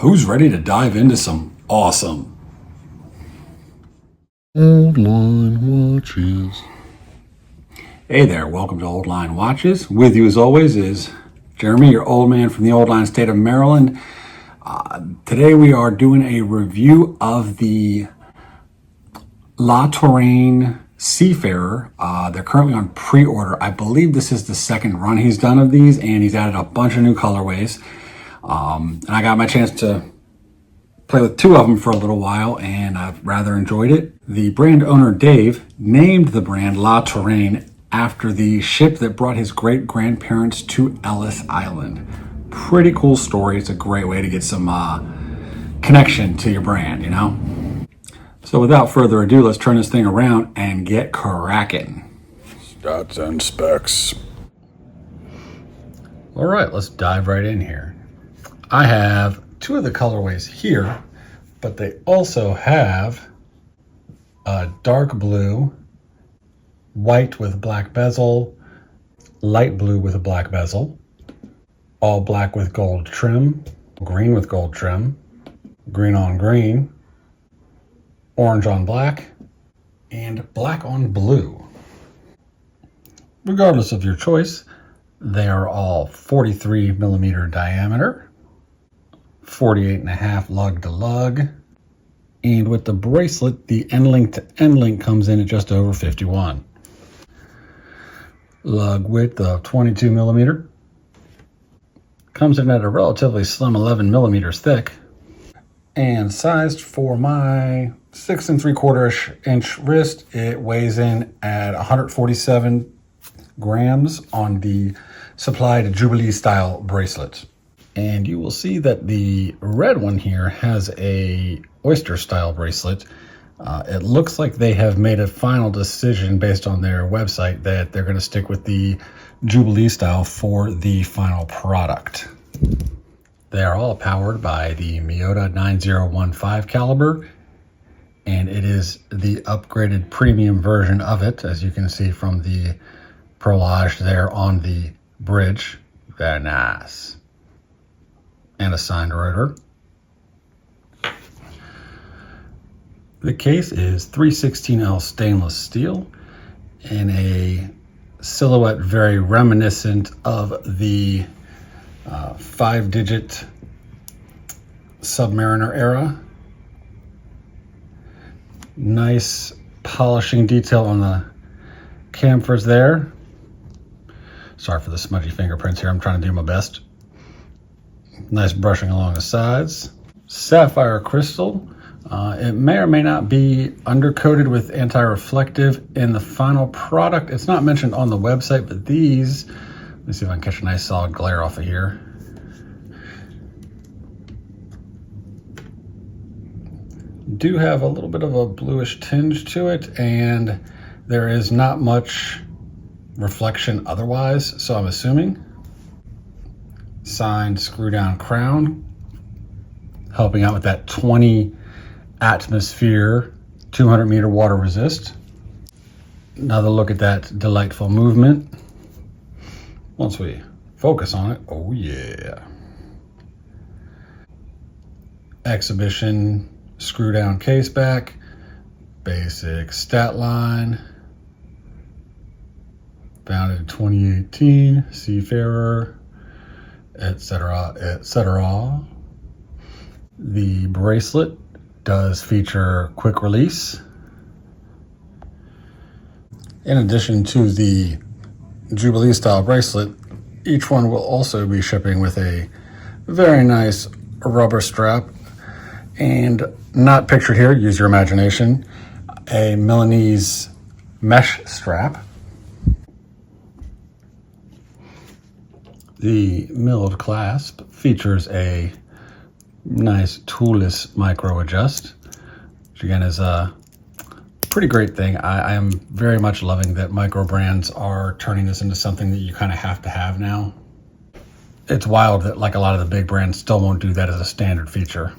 Who's ready to dive into some awesome Old Line Watches? Hey there, welcome to Old Line Watches. With you as always is Jeremy, your old man from the Old Line State of Maryland. Today we are doing a review of the Touraine Seafarer. They're currently on pre-order. I believe this is the second run he's done of these, and he's added a bunch of new colorways. And I got my chance to play with two of them for a little while, and I've rather enjoyed it. The brand owner, Dave, named the brand Touraine after the ship that brought his great-grandparents to Ellis Island. Pretty cool story. It's a great way to get some connection to your brand, you know? So without further ado, let's turn this thing around and get cracking. Stats and specs. All right, let's dive right in here. I have two of the colorways here, but they also have a dark blue, white with black bezel, light blue with a black bezel, all black with gold trim, green with gold trim, green on green, orange on black, and black on blue. Regardless of your choice, they are all 43 millimeter diameter, 48.5 lug to lug, and with the bracelet, the end link to end link comes in at just over 51. Lug width of 22 millimeter, comes in at a relatively slim 11 millimeters thick, and sized for my 6 3/4 inch wrist, it weighs in at 147 grams on the supplied Jubilee style bracelet. And you will see that the red one here has a oyster style bracelet. It looks like they have made a final decision based on their website that they're going to stick with the Jubilee style for the final product. They are all powered by the Miyota 9015 caliber, and it is the upgraded premium version of it, as you can see from the perlage there on the bridge. Very nice. And a signed rotor. The case is 316L stainless steel in a silhouette very reminiscent of the 5-digit Submariner era. Nice polishing detail on the chamfers there. Sorry for the smudgy fingerprints here, I'm trying to do my best. Nice brushing along the sides. Sapphire crystal. It may or may not be undercoated with anti-reflective in the final product. It's not mentioned on the website, but these, let me see if I can catch a nice solid glare off of here. Do have a little bit of a bluish tinge to it, and there is not much reflection otherwise, so I'm assuming. Signed screw down crown, helping out with that 20 atmosphere, 200 meter water resist. Another look at that delightful movement. Once we focus on it, oh yeah. Exhibition screw down case back, basic stat line, founded in 2018, Seafarer, etc., etc. The bracelet does feature quick release. In addition to the Jubilee style bracelet, each one will also be shipping with a very nice rubber strap, and not pictured here, use your imagination, a Milanese mesh strap. The milled clasp features a nice toolless micro adjust, which again is a pretty great thing. I am very much loving that micro brands are turning this into something that you kind of have to have now. It's wild that like a lot of the big brands still won't do that as a standard feature.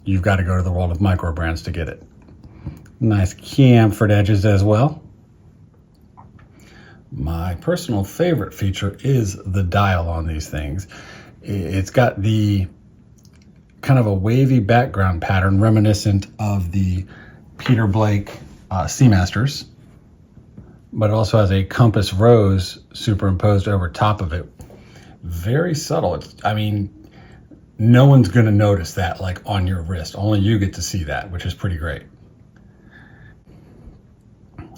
You've got to go to the world of micro brands to get it. Nice chamfered edges as well. My personal favorite feature is the dial on these things. It's got the kind of a wavy background pattern reminiscent of the Peter Blake Seamasters, but it also has a compass rose superimposed over top of it. Very subtle. I mean, no one's going to notice that like on your wrist. Only you get to see that, which is pretty great.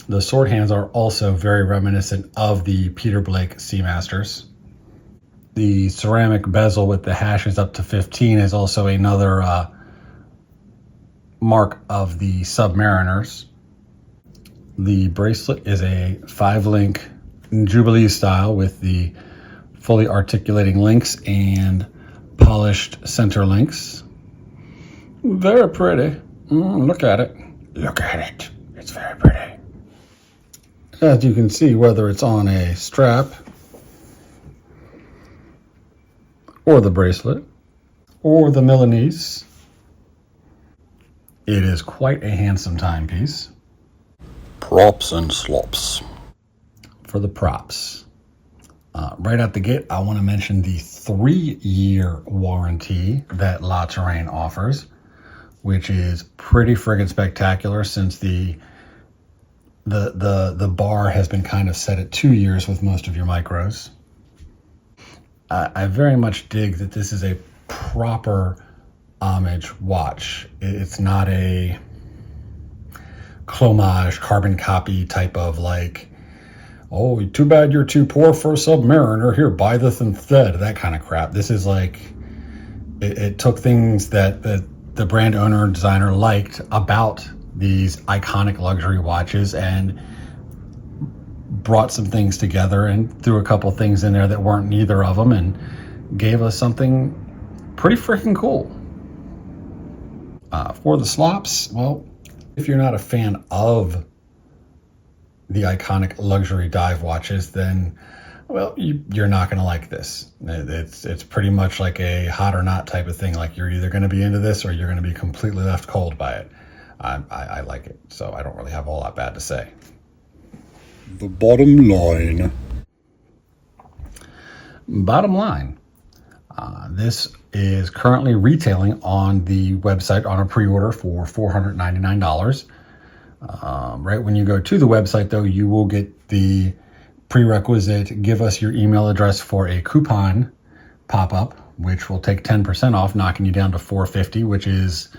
The sword hands are also very reminiscent of the Peter Blake Seamasters. The ceramic bezel with the hashes up to 15 is also another mark of the Submariners. The bracelet is a 5-link Jubilee style with the fully articulating links and polished center links. Very pretty. Look at it. Look at it. It's very pretty. As you can see, whether it's on a strap or the bracelet or the Milanese, it is quite a handsome timepiece. Props and slops. For the props, right out the gate, I want to mention the 3-year warranty that La Touraine offers, which is pretty friggin' spectacular since the bar has been kind of set at 2 years with most of your micros. I very much dig that this is a proper homage watch. It's not a clomage, carbon copy type of like, oh, too bad you're too poor for a Submariner, here, buy this instead, that kind of crap. This is like, it took things that the brand owner and designer liked about these iconic luxury watches and brought some things together and threw a couple things in there that weren't neither of them and gave us something pretty freaking cool. For the slops, well, if you're not a fan of the iconic luxury dive watches, then, well, you're not going to like this. It's pretty much like a hot or not type of thing. Like, you're either going to be into this or you're going to be completely left cold by it. I like it, so I don't really have a whole lot bad to say. The bottom line. Bottom line, this is currently retailing on the website on a pre-order for $499. Right when you go to the website, though, you will get the prerequisite, give us your email address for a coupon pop-up, which will take 10% off, knocking you down to $450, which is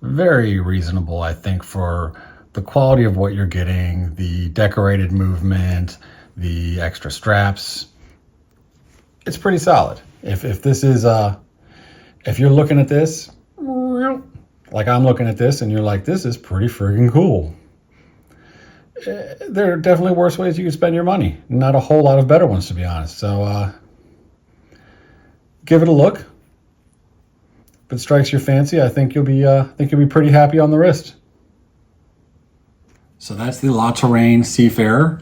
very reasonable, I think, for the quality of what you're getting, the decorated movement, the extra straps. It's pretty solid. If this is, if you're looking at this, like I'm looking at this, and you're like, this is pretty friggin' cool. There are definitely worse ways you can spend your money. Not a whole lot of better ones, to be honest. So give it a look. If it strikes your fancy, I think you'll be pretty happy on the wrist. So that's the La Touraine Seafarer,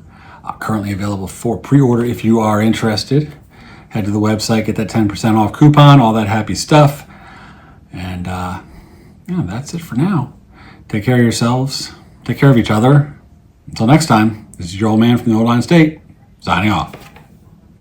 currently available for pre-order if you are interested. Head to the website, get that 10% off coupon, all that happy stuff. And yeah, that's it for now. Take care of yourselves. Take care of each other. Until next time, this is your old man from the Old Line State, signing off.